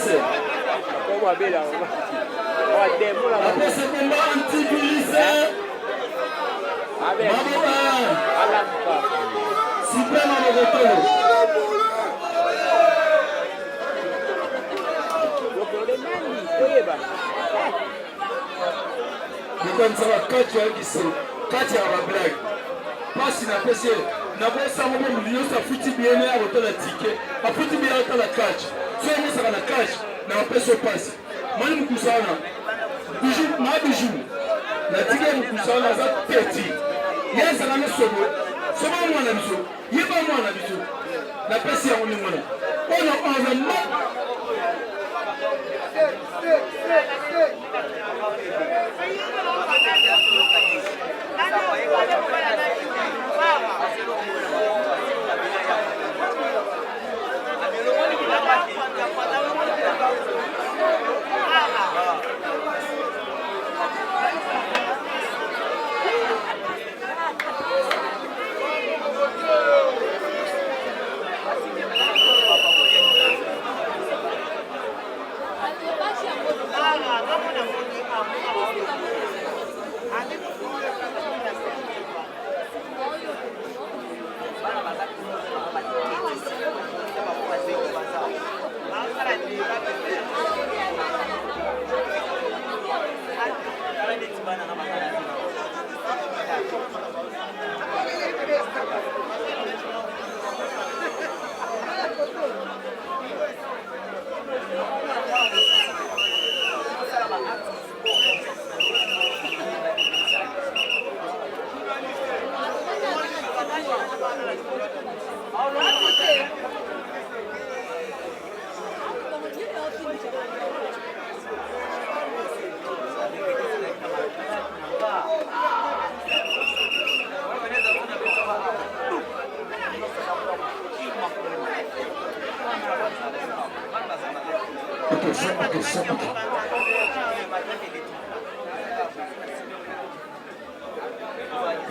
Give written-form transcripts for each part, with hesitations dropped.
anti-virus. Après ce combat anti-virus, super Mamogoto. Comme ça va kati ya kisi kati ya blague pasi na pese na bosa mo milion sa futi bien ya hotel ticket a futi bien hotel la kati so mo sa na kati na pese pasi mani mkusana bijou ma bijou na ticket mkusana za peti yesa na sobo sobo mwana biso yeba mwana biso na pese ya ngoni mwana ona environnement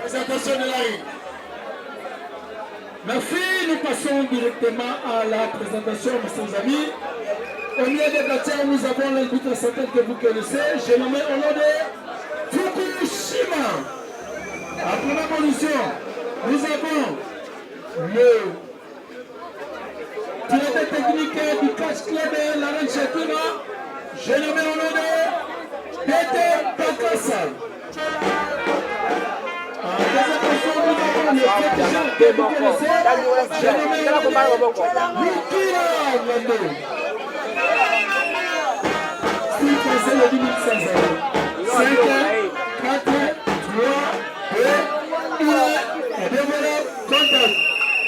Présentation de la rue. Merci, nous passons directement à la présentation, mes amis. Au milieu des bâtiments, nous avons l'arbitre central que vous connaissez. J'ai nommé au nom de Fukushima. En première position, nous avons le directeur technique du Catch Club de la Reine Shakira. J'ai nommé au nom de Peter Takasa. En deuxième position, nous avons le président que vous connaissez. J'ai nommé au nom de Mikira Lando. C'est le 2016. 5, 4, 3, 2, 1. Et développe, contact.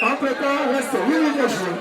Entre-temps, reste 8 minutes de jeu.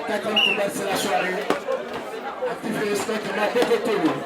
Quatrième combat, c'est la soirée. Actif le stock, il m'a beaucoup de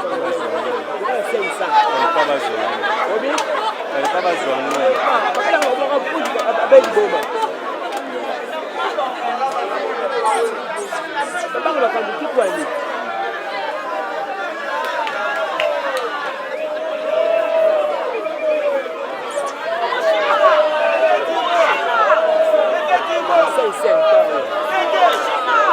Baba,